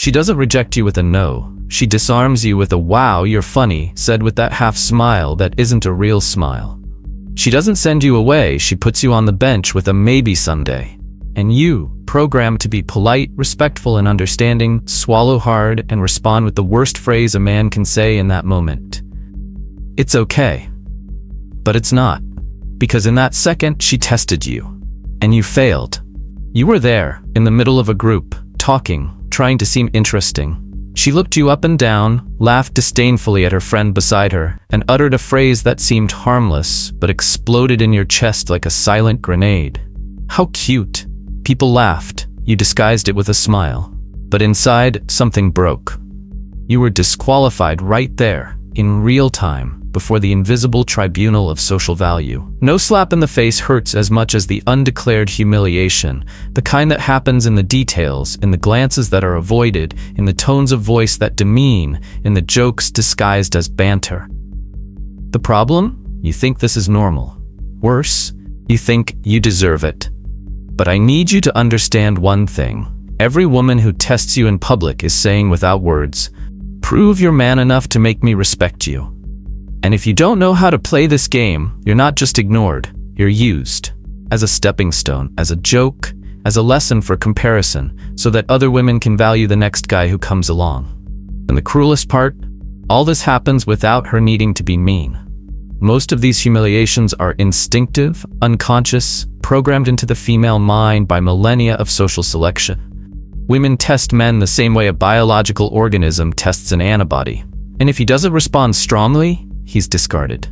She doesn't reject you with a no. She disarms you with a "wow, you're funny," said with that half smile that isn't a real smile. She doesn't send you away, she puts you on the bench with a "maybe someday." And you, programmed to be polite, respectful, and understanding, swallow hard and respond with the worst phrase a man can say in that moment. It's okay. But it's not. Because in that second, she tested you. And you failed. You were there, in the middle of a group, talking, trying to seem interesting. She looked you up and down, laughed disdainfully at her friend beside her, and uttered a phrase that seemed harmless, but exploded in your chest like a silent grenade. How cute. People laughed. You disguised it with a smile. But inside, something broke. You were disqualified right there, in real time, before the invisible tribunal of social value. No slap in the face hurts as much as the undeclared humiliation, the kind that happens in the details, in the glances that are avoided, in the tones of voice that demean, in the jokes disguised as banter. The problem? You think this is normal. Worse, you think you deserve it. But I need you to understand one thing. Every woman who tests you in public is saying without words, "Prove you're man enough to make me respect you." And if you don't know how to play this game, you're not just ignored, you're used. As a stepping stone, as a joke, as a lesson for comparison, so that other women can value the next guy who comes along. And the cruelest part? All this happens without her needing to be mean. Most of these humiliations are instinctive, unconscious, programmed into the female mind by millennia of social selection. Women test men the same way a biological organism tests an antibody. And if he doesn't respond strongly, he's discarded.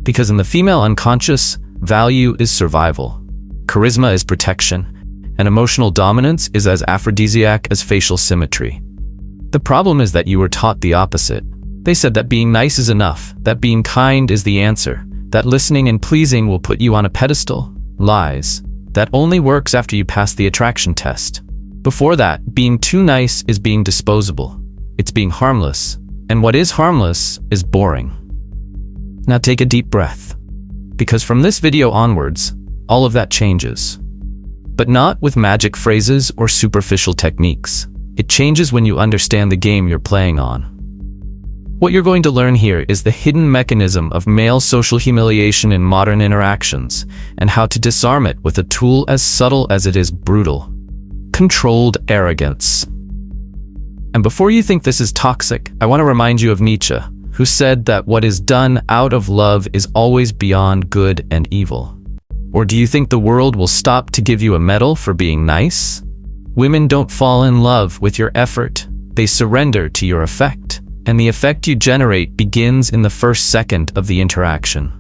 Because in the female unconscious, value is survival. Charisma is protection. And emotional dominance is as aphrodisiac as facial symmetry. The problem is that you were taught the opposite. They said that being nice is enough, that being kind is the answer, that listening and pleasing will put you on a pedestal. Lies. That only works after you pass the attraction test. Before that, being too nice is being disposable. It's being harmless. And what is harmless is boring. Now take a deep breath. Because from this video onwards, all of that changes. But not with magic phrases or superficial techniques. It changes when you understand the game you're playing on. What you're going to learn here is the hidden mechanism of male social humiliation in modern interactions, and how to disarm it with a tool as subtle as it is brutal. Controlled arrogance. And before you think this is toxic, I want to remind you of Nietzsche, who said that what is done out of love is always beyond good and evil. Or do you think the world will stop to give you a medal for being nice? Women don't fall in love with your effort, they surrender to your effect. And the effect you generate begins in the first second of the interaction.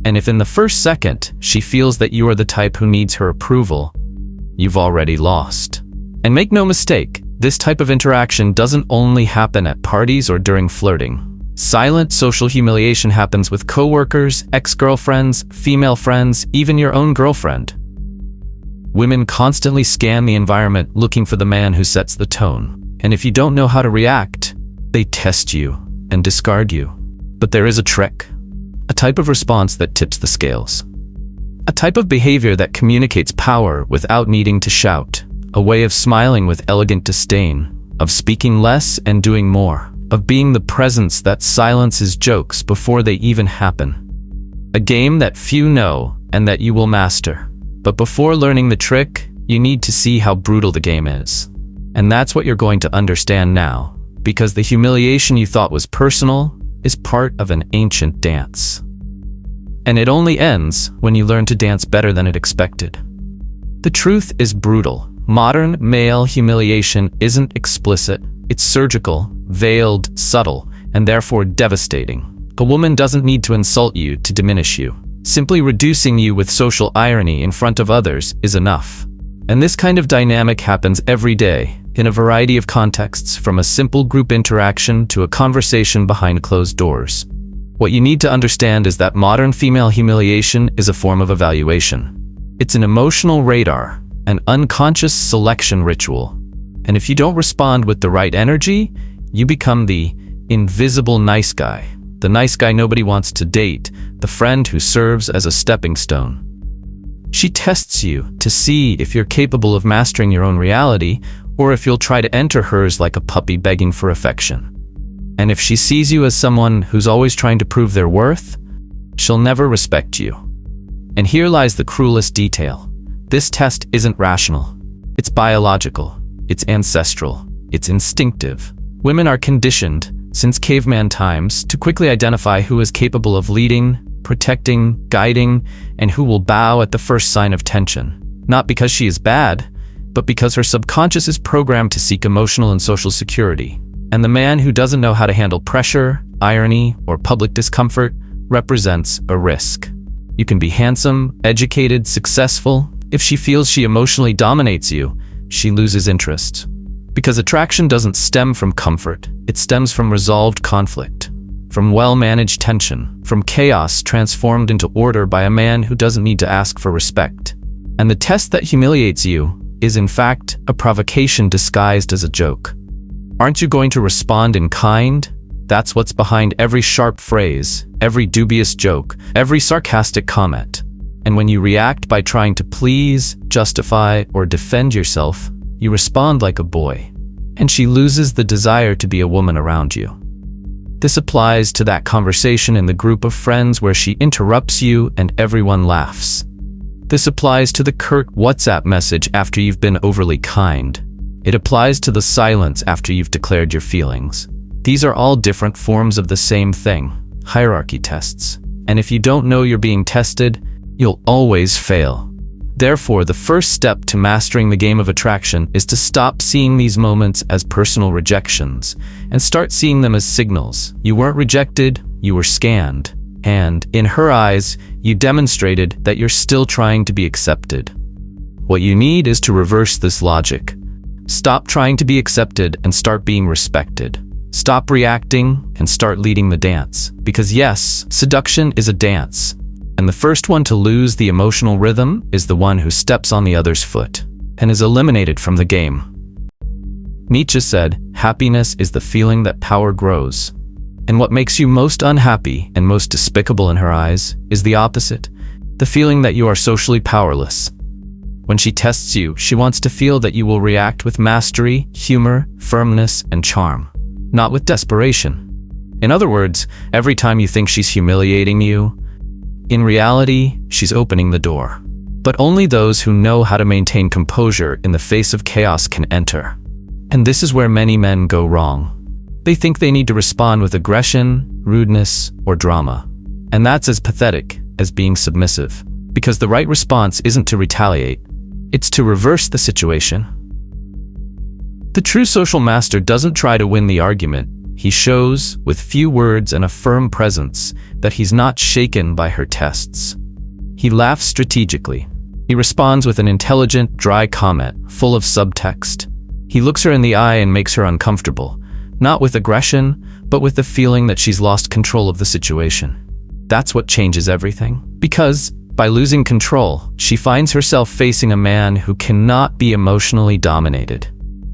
And if in the first second she feels that you are the type who needs her approval, you've already lost. And make no mistake, this type of interaction doesn't only happen at parties or during flirting. Silent social humiliation happens with coworkers, ex-girlfriends, female friends, even your own girlfriend. Women constantly scan the environment looking for the man who sets the tone. And if you don't know how to react, they test you and discard you. But there is a trick, a type of response that tips the scales. A type of behavior that communicates power without needing to shout, a way of smiling with elegant disdain, of speaking less and doing more, of being the presence that silences jokes before they even happen. A game that few know and that you will master. But before learning the trick, you need to see how brutal the game is. And that's what you're going to understand now. Because the humiliation you thought was personal is part of an ancient dance. And it only ends when you learn to dance better than it expected. The truth is brutal. Modern male humiliation isn't explicit, it's surgical, veiled, subtle, and therefore devastating. A woman doesn't need to insult you to diminish you. Simply reducing you with social irony in front of others is enough. And this kind of dynamic happens every day, in a variety of contexts, from a simple group interaction to a conversation behind closed doors. What you need to understand is that modern female humiliation is a form of evaluation. It's an emotional radar, an unconscious selection ritual. And if you don't respond with the right energy, you become the invisible nice guy. The nice guy nobody wants to date, the friend who serves as a stepping stone. She tests you to see if you're capable of mastering your own reality or if you'll try to enter hers like a puppy begging for affection. And if she sees you as someone who's always trying to prove their worth, she'll never respect you. And here lies the cruelest detail. This test isn't rational. It's biological. It's ancestral. It's instinctive. Women are conditioned, since caveman times, to quickly identify who is capable of leading, protecting, guiding, and who will bow at the first sign of tension. Not because she is bad, but because her subconscious is programmed to seek emotional and social security. And the man who doesn't know how to handle pressure, irony, or public discomfort represents a risk. You can be handsome, educated, successful. If she feels she emotionally dominates you, she loses interest. Because attraction doesn't stem from comfort, it stems from resolved conflict, from well-managed tension, from chaos transformed into order by a man who doesn't need to ask for respect. And the test that humiliates you is in fact a provocation disguised as a joke. Aren't you going to respond in kind? That's what's behind every sharp phrase, every dubious joke, every sarcastic comment. And when you react by trying to please, justify, or defend yourself, you respond like a boy. And she loses the desire to be a woman around you. This applies to that conversation in the group of friends where she interrupts you and everyone laughs. This applies to the curt WhatsApp message after you've been overly kind. It applies to the silence after you've declared your feelings. These are all different forms of the same thing, hierarchy tests. And if you don't know you're being tested, you'll always fail. Therefore, the first step to mastering the game of attraction is to stop seeing these moments as personal rejections and start seeing them as signals. You weren't rejected, you were scanned. And, in her eyes, you demonstrated that you're still trying to be accepted. What you need is to reverse this logic. Stop trying to be accepted and start being respected. Stop reacting and start leading the dance. Because yes, seduction is a dance. And the first one to lose the emotional rhythm is the one who steps on the other's foot and is eliminated from the game. Nietzsche said, "Happiness is the feeling that power grows." And what makes you most unhappy and most despicable in her eyes is the opposite, the feeling that you are socially powerless. When she tests you, she wants to feel that you will react with mastery, humor, firmness, and charm, not with desperation. In other words, every time you think she's humiliating you, in reality, she's opening the door. But only those who know how to maintain composure in the face of chaos can enter. And this is where many men go wrong. They think they need to respond with aggression, rudeness, or drama. And that's as pathetic as being submissive. Because the right response isn't to retaliate, it's to reverse the situation. The true social master doesn't try to win the argument. He shows, with few words and a firm presence, that he's not shaken by her tests. He laughs strategically. He responds with an intelligent, dry comment, full of subtext. He looks her in the eye and makes her uncomfortable, not with aggression, but with the feeling that she's lost control of the situation. That's what changes everything. Because, by losing control, she finds herself facing a man who cannot be emotionally dominated.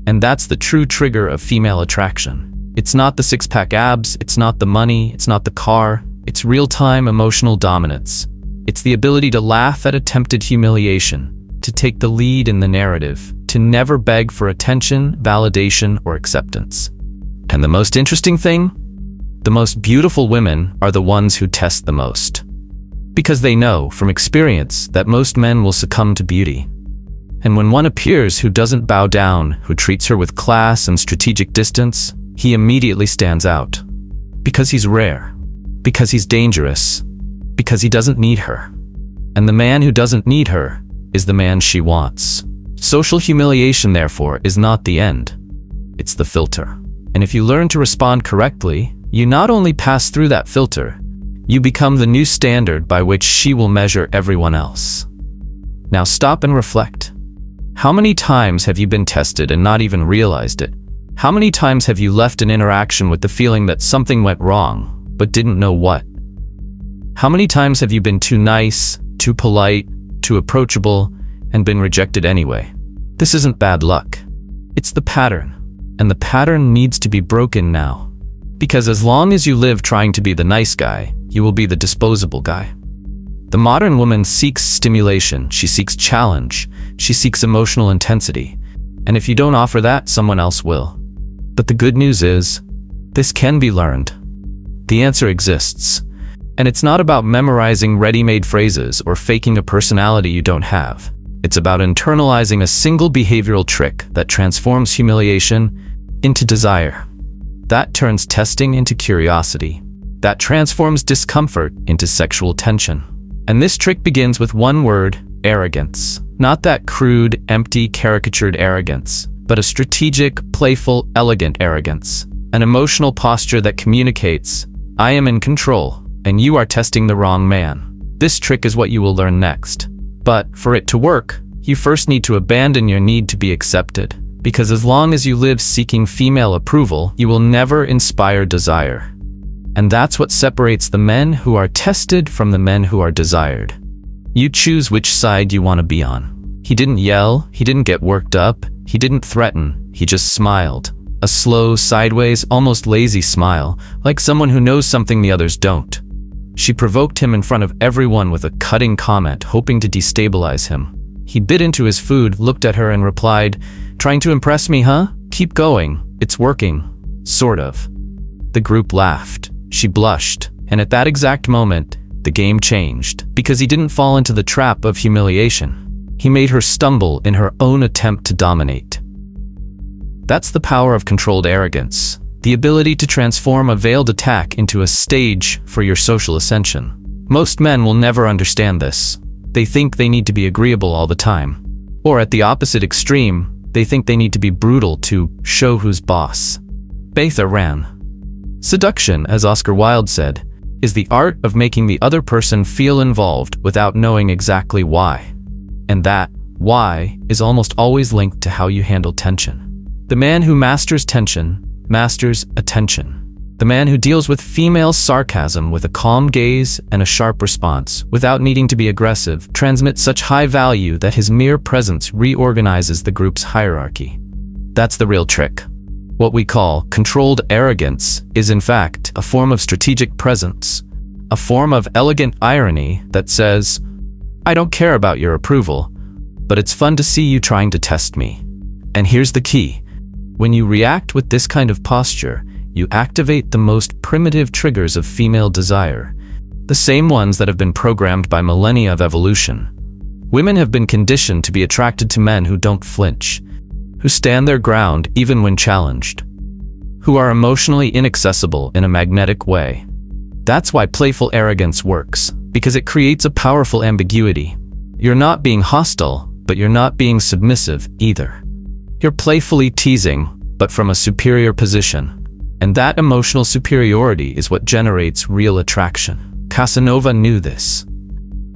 And that's the true trigger of female attraction. It's not the six-pack abs, it's not the money, it's not the car, it's real-time emotional dominance. It's the ability to laugh at attempted humiliation, to take the lead in the narrative, to never beg for attention, validation, or acceptance. And the most interesting thing? The most beautiful women are the ones who test the most. Because they know, from experience, that most men will succumb to beauty. And when one appears who doesn't bow down, who treats her with class and strategic distance, he immediately stands out. Because he's rare. Because he's dangerous. Because he doesn't need her. And the man who doesn't need her is the man she wants. Social humiliation, therefore, is not the end. It's the filter. And if you learn to respond correctly, you not only pass through that filter, you become the new standard by which she will measure everyone else. Now stop and reflect. How many times have you been tested and not even realized it? How many times have you left an interaction with the feeling that something went wrong, but didn't know what? How many times have you been too nice, too polite, too approachable, and been rejected anyway? This isn't bad luck. It's the pattern. And the pattern needs to be broken now. Because as long as you live trying to be the nice guy, you will be the disposable guy. The modern woman seeks stimulation, she seeks challenge, she seeks emotional intensity. And if you don't offer that, someone else will. But the good news is, this can be learned. The answer exists. And it's not about memorizing ready-made phrases or faking a personality you don't have. It's about internalizing a single behavioral trick that transforms humiliation into desire. That turns testing into curiosity. That transforms discomfort into sexual tension. And this trick begins with one word: arrogance. Not that crude, empty, caricatured arrogance, but a strategic, playful, elegant arrogance. An emotional posture that communicates, I am in control, and you are testing the wrong man. This trick is what you will learn next. But for it to work, you first need to abandon your need to be accepted. Because as long as you live seeking female approval, you will never inspire desire. And that's what separates the men who are tested from the men who are desired. You choose which side you want to be on. He didn't yell, he didn't get worked up, he didn't threaten, he just smiled. A slow, sideways, almost lazy smile, like someone who knows something the others don't. She provoked him in front of everyone with a cutting comment, hoping to destabilize him. He bit into his food, looked at her and replied, "Trying to impress me, huh? Keep going. It's working. Sort of." The group laughed. She blushed, and at that exact moment, the game changed, because he didn't fall into the trap of humiliation. He made her stumble in her own attempt to dominate. That's the power of controlled arrogance, the ability to transform a veiled attack into a stage for your social ascension. Most men will never understand this. They think they need to be agreeable all the time. Or at the opposite extreme, they think they need to be brutal to show who's boss. Betha ran. Seduction, as Oscar Wilde said, is the art of making the other person feel involved without knowing exactly why. And that why is almost always linked to how you handle tension. The man who masters tension masters attention. The man who deals with female sarcasm with a calm gaze and a sharp response, without needing to be aggressive, transmits such high value that his mere presence reorganizes the group's hierarchy. That's the real trick. What we call controlled arrogance is in fact a form of strategic presence, a form of elegant irony that says, I don't care about your approval, but it's fun to see you trying to test me. And here's the key. When you react with this kind of posture, you activate the most primitive triggers of female desire, the same ones that have been programmed by millennia of evolution. Women have been conditioned to be attracted to men who don't flinch, who stand their ground even when challenged, who are emotionally inaccessible in a magnetic way. That's why playful arrogance works, because it creates a powerful ambiguity. You're not being hostile, but you're not being submissive either. You're playfully teasing, but from a superior position. And that emotional superiority is what generates real attraction. Casanova knew this.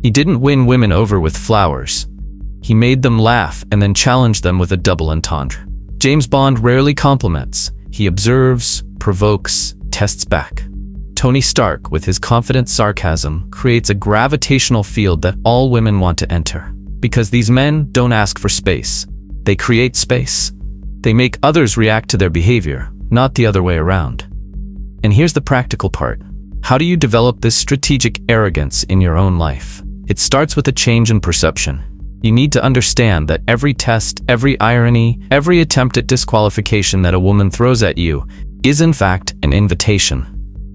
He didn't win women over with flowers. He made them laugh and then challenged them with a double entendre. James Bond rarely compliments. He observes, provokes, tests back. Tony Stark, with his confident sarcasm, creates a gravitational field that all women want to enter. Because these men don't ask for space. They create space. They make others react to their behavior, not the other way around. And here's the practical part. How do you develop this strategic arrogance in your own life? It starts with a change in perception. You need to understand that every test, every irony, every attempt at disqualification that a woman throws at you is in fact an invitation.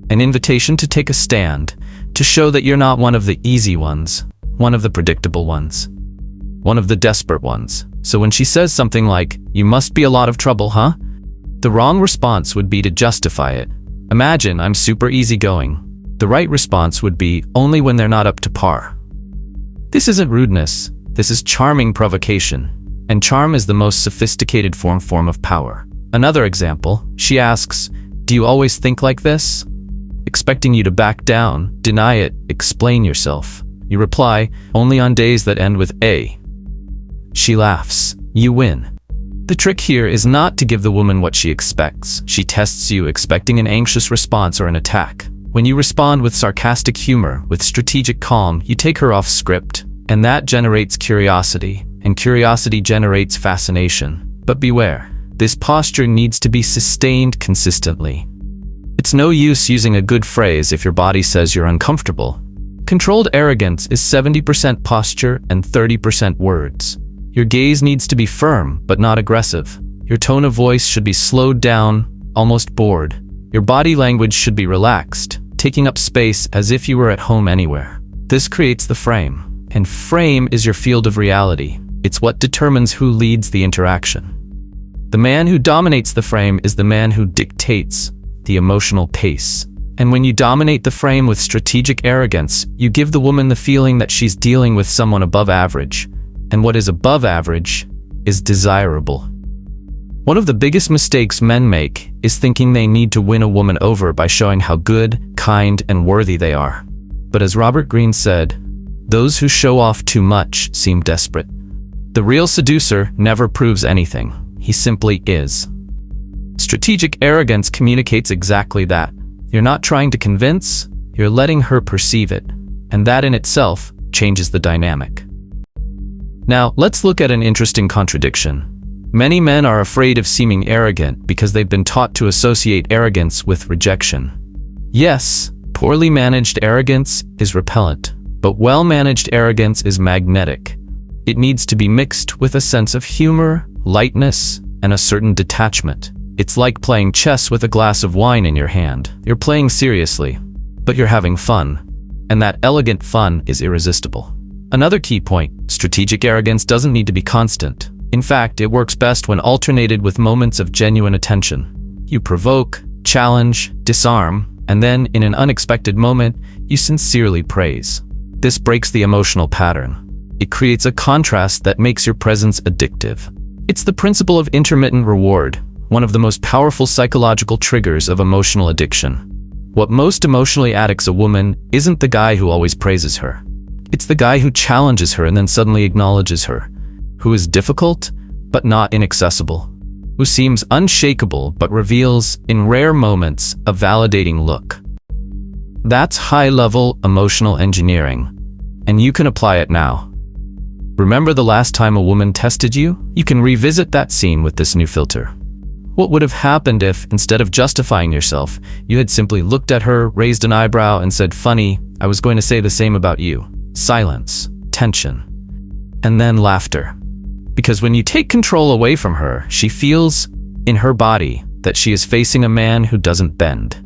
An invitation to take a stand, to show that you're not one of the easy ones, one of the predictable ones, one of the desperate ones. So when she says something like, "You must be a lot of trouble, huh?" The wrong response would be to justify it. Imagine I'm super easygoing. The right response would be, only when they're not up to par. This isn't rudeness. This is charming provocation. And charm is the most sophisticated form of power. Another example, she asks, "Do you always think like this?" Expecting you to back down, deny it, explain yourself. You reply, "Only on days that end with A." She laughs. You win. The trick here is not to give the woman what she expects. She tests you expecting an anxious response or an attack. When you respond with sarcastic humor, with strategic calm, you take her off script, and that generates curiosity, and curiosity generates fascination. But beware, this posture needs to be sustained consistently. It's no use using a good phrase if your body says you're uncomfortable. Controlled arrogance is 70% posture and 30% words. Your gaze needs to be firm, but not aggressive. Your tone of voice should be slowed down, almost bored. Your body language should be relaxed, taking up space as if you were at home anywhere. This creates the frame, and frame is your field of reality. It's what determines who leads the interaction. The man who dominates the frame is the man who dictates the emotional pace. And when you dominate the frame with strategic arrogance, you give the woman the feeling that she's dealing with someone above average. And what is above average is desirable. One of the biggest mistakes men make is thinking they need to win a woman over by showing how good, kind, and worthy they are. But as Robert Greene said, those who show off too much seem desperate. The real seducer never proves anything. He simply is. Strategic arrogance communicates exactly that. You're not trying to convince, you're letting her perceive it. And that in itself changes the dynamic. Now, let's look at an interesting contradiction. Many men are afraid of seeming arrogant because they've been taught to associate arrogance with rejection. Yes, poorly managed arrogance is repellent, but well-managed arrogance is magnetic. It needs to be mixed with a sense of humor, lightness, and a certain detachment. It's like playing chess with a glass of wine in your hand. You're playing seriously, but you're having fun. And that elegant fun is irresistible. Another key point, strategic arrogance doesn't need to be constant. In fact, it works best when alternated with moments of genuine attention. You provoke, challenge, disarm, and then, in an unexpected moment, you sincerely praise. This breaks the emotional pattern. It creates a contrast that makes your presence addictive. It's the principle of intermittent reward, one of the most powerful psychological triggers of emotional addiction. What most emotionally addicts a woman isn't the guy who always praises her. It's the guy who challenges her and then suddenly acknowledges her, who is difficult but not inaccessible, who seems unshakable but reveals, in rare moments, a validating look. That's high-level emotional engineering, and you can apply it now. Remember the last time a woman tested you? You can revisit that scene with this new filter. What would have happened if, instead of justifying yourself, you had simply looked at her, raised an eyebrow, and said, "Funny, I was going to say the same about you." Silence, tension, and then laughter. Because when you take control away from her, she feels, in her body, that she is facing a man who doesn't bend.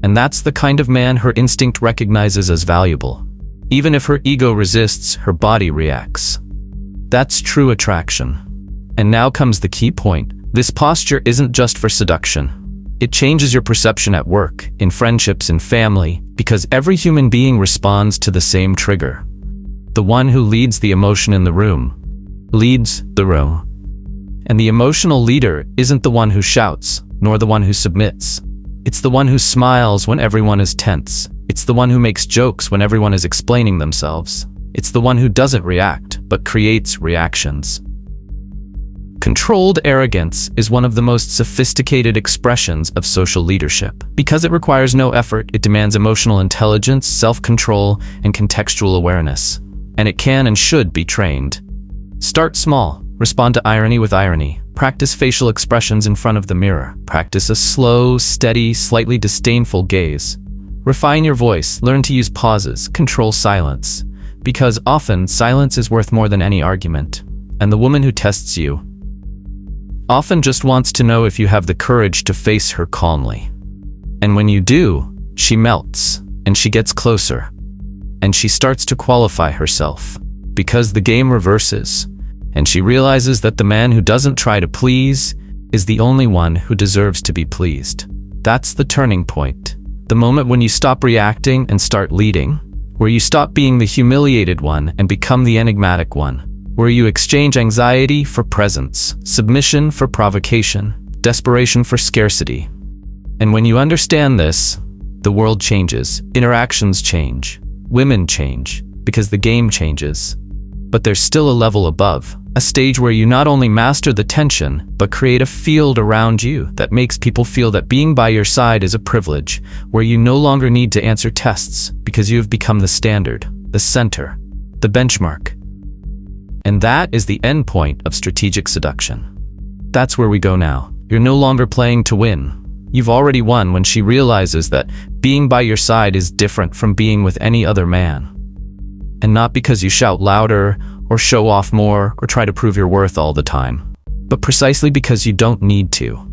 And that's the kind of man her instinct recognizes as valuable. Even if her ego resists, her body reacts. That's true attraction. And now comes the key point. This posture isn't just for seduction. It changes your perception at work, in friendships, in family, because every human being responds to the same trigger. The one who leads the emotion in the room leads the room. And the emotional leader isn't the one who shouts, nor the one who submits. It's the one who smiles when everyone is tense. It's the one who makes jokes when everyone is explaining themselves. It's the one who doesn't react, but creates reactions. Controlled arrogance is one of the most sophisticated expressions of social leadership. Because it requires no effort, it demands emotional intelligence, self-control, and contextual awareness. And it can and should be trained. Start small. Respond to irony with irony. Practice facial expressions in front of the mirror. Practice a slow, steady, slightly disdainful gaze. Refine your voice. Learn to use pauses. Control silence. Because often, silence is worth more than any argument. And the woman who tests you often just wants to know if you have the courage to face her calmly. And when you do, she melts, and she gets closer, and she starts to qualify herself. Because the game reverses, and she realizes that the man who doesn't try to please is the only one who deserves to be pleased. That's the turning point. The moment when you stop reacting and start leading, where you stop being the humiliated one and become the enigmatic one, where you exchange anxiety for presence, submission for provocation, desperation for scarcity. And when you understand this, the world changes, interactions change, women change, because the game changes. But there's still a level above, a stage where you not only master the tension, but create a field around you that makes people feel that being by your side is a privilege, where you no longer need to answer tests because you have become the standard, the center, the benchmark. And that is the end point of strategic seduction. That's where we go now. You're no longer playing to win. You've already won when she realizes that being by your side is different from being with any other man. And not because you shout louder or show off more, or try to prove your worth all the time. But precisely because you don't need to.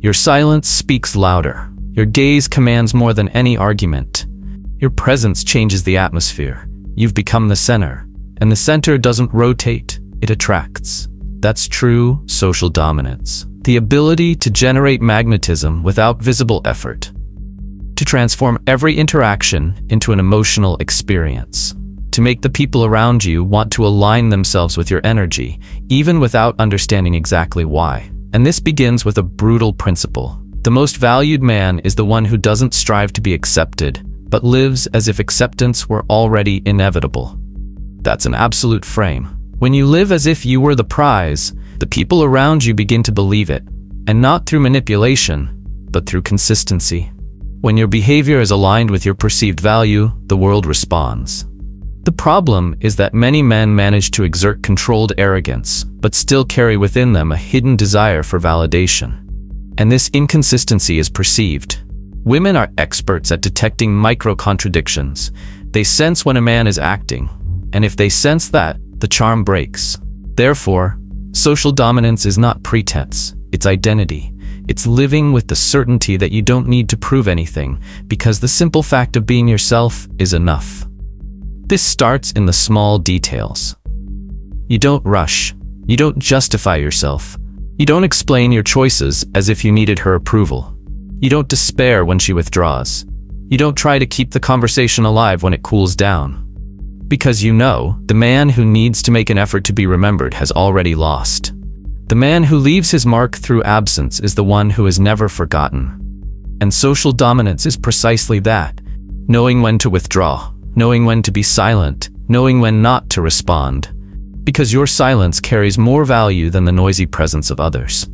Your silence speaks louder. Your gaze commands more than any argument. Your presence changes the atmosphere. You've become the center. And the center doesn't rotate, it attracts. That's true social dominance. The ability to generate magnetism without visible effort. To transform every interaction into an emotional experience. To make the people around you want to align themselves with your energy, even without understanding exactly why. And this begins with a brutal principle. The most valued man is the one who doesn't strive to be accepted, but lives as if acceptance were already inevitable. That's an absolute frame. When you live as if you were the prize, the people around you begin to believe it, and not through manipulation, but through consistency. When your behavior is aligned with your perceived value, the world responds. The problem is that many men manage to exert controlled arrogance, but still carry within them a hidden desire for validation. And this inconsistency is perceived. Women are experts at detecting micro-contradictions. They sense when a man is acting, and if they sense that, the charm breaks. Therefore, social dominance is not pretense, it's identity. It's living with the certainty that you don't need to prove anything, because the simple fact of being yourself is enough. This starts in the small details. You don't rush. You don't justify yourself. You don't explain your choices as if you needed her approval. You don't despair when she withdraws. You don't try to keep the conversation alive when it cools down. Because you know, the man who needs to make an effort to be remembered has already lost. The man who leaves his mark through absence is the one who is never forgotten. And social dominance is precisely that. Knowing when to withdraw, knowing when to be silent, knowing when not to respond. Because your silence carries more value than the noisy presence of others.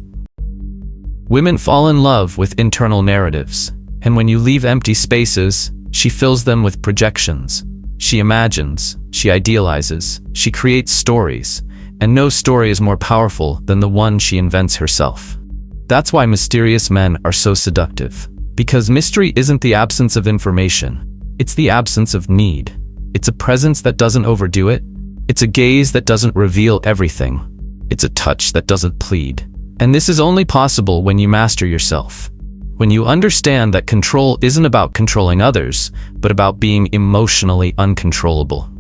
Women fall in love with internal narratives, and when you leave empty spaces, she fills them with projections. She imagines, she idealizes, she creates stories, and no story is more powerful than the one she invents herself. That's why mysterious men are so seductive. Because mystery isn't the absence of information, it's the absence of need. It's a presence that doesn't overdo it. It's a gaze that doesn't reveal everything. It's a touch that doesn't plead. And this is only possible when you master yourself. When you understand that control isn't about controlling others, but about being emotionally uncontrollable.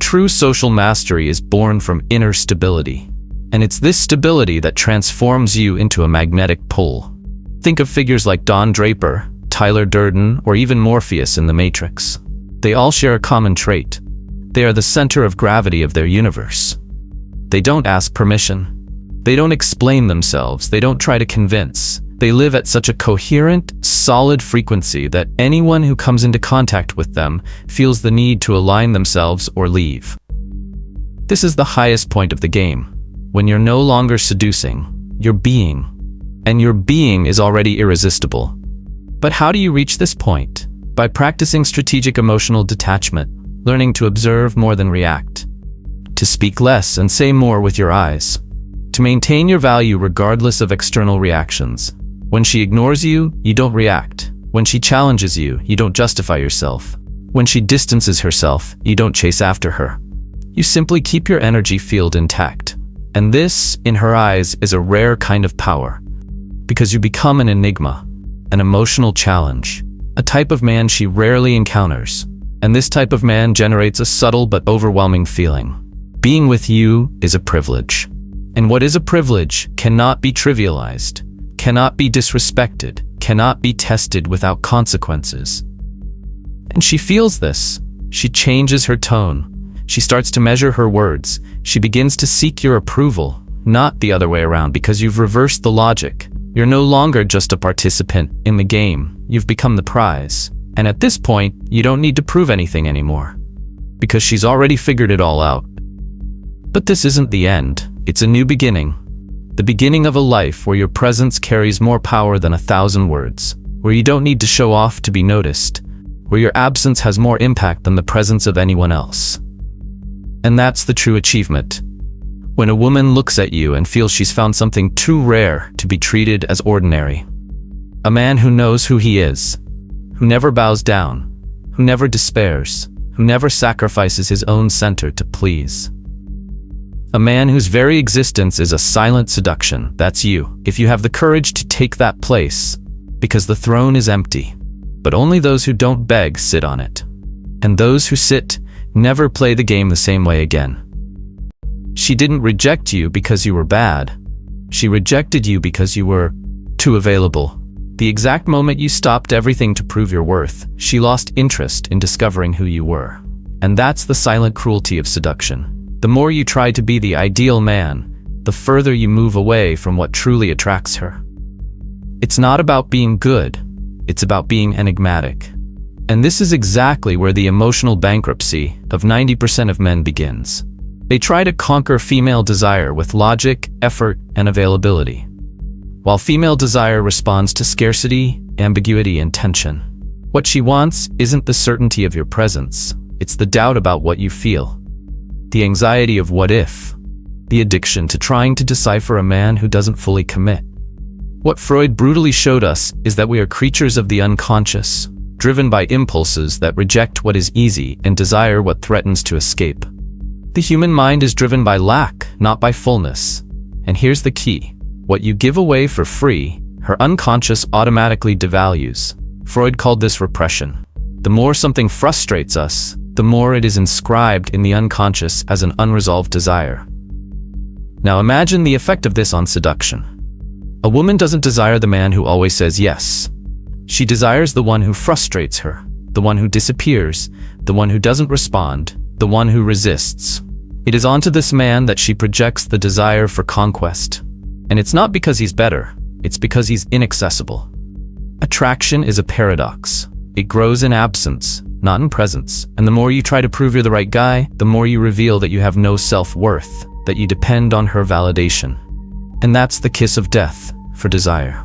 True social mastery is born from inner stability. And it's this stability that transforms you into a magnetic pole. Think of figures like Don Draper, Tyler Durden, or even Morpheus in The Matrix. They all share a common trait. They are the center of gravity of their universe. They don't ask permission. They don't explain themselves. They don't try to convince. They live at such a coherent, solid frequency that anyone who comes into contact with them feels the need to align themselves or leave. This is the highest point of the game. When you're no longer seducing, you're being. And your being is already irresistible. But how do you reach this point? By practicing strategic emotional detachment, learning to observe more than react, to speak less and say more with your eyes, to maintain your value regardless of external reactions. When she ignores you, you don't react. When she challenges you, you don't justify yourself. When she distances herself, you don't chase after her. You simply keep your energy field intact. And this, in her eyes, is a rare kind of power. Because you become an enigma, an emotional challenge, a type of man she rarely encounters. And this type of man generates a subtle but overwhelming feeling. Being with you is a privilege. And what is a privilege cannot be trivialized, cannot be disrespected, cannot be tested without consequences. And she feels this. She changes her tone. She starts to measure her words. She begins to seek your approval, not the other way around, because you've reversed the logic. You're no longer just a participant in the game. You've become the prize. And at this point, you don't need to prove anything anymore, because she's already figured it all out. But this isn't the end. It's a new beginning. The beginning of a life where your presence carries more power than 1,000 words, where you don't need to show off to be noticed, where your absence has more impact than the presence of anyone else. And that's the true achievement. When a woman looks at you and feels she's found something too rare to be treated as ordinary. A man who knows who he is, who never bows down, who never despairs, who never sacrifices his own center to please. A man whose very existence is a silent seduction. That's you, if you have the courage to take that place, because the throne is empty. But only those who don't beg sit on it. And those who sit never play the game the same way again. She didn't reject you because you were bad. She rejected you because you were too available. The exact moment you stopped everything to prove your worth, she lost interest in discovering who you were. And that's the silent cruelty of seduction. The more you try to be the ideal man, the further you move away from what truly attracts her. It's not about being good, it's about being enigmatic. And this is exactly where the emotional bankruptcy of 90% of men begins. They try to conquer female desire with logic, effort, and availability, while female desire responds to scarcity, ambiguity, and tension. What she wants isn't the certainty of your presence, it's the doubt about what you feel. The anxiety of what if, the addiction to trying to decipher a man who doesn't fully commit. What Freud brutally showed us is that we are creatures of the unconscious, driven by impulses that reject what is easy and desire what threatens to escape. The human mind is driven by lack, not by fullness. And here's the key. What you give away for free, her unconscious automatically devalues. Freud called this repression. The more something frustrates us, the more it is inscribed in the unconscious as an unresolved desire. Now imagine the effect of this on seduction. A woman doesn't desire the man who always says yes. She desires the one who frustrates her, the one who disappears, the one who doesn't respond, the one who resists. It is onto this man that she projects the desire for conquest. And it's not because he's better, it's because he's inaccessible. Attraction is a paradox. It grows in absence, not in presence. And the more you try to prove you're the right guy, the more you reveal that you have no self-worth, that you depend on her validation. And that's the kiss of death for desire.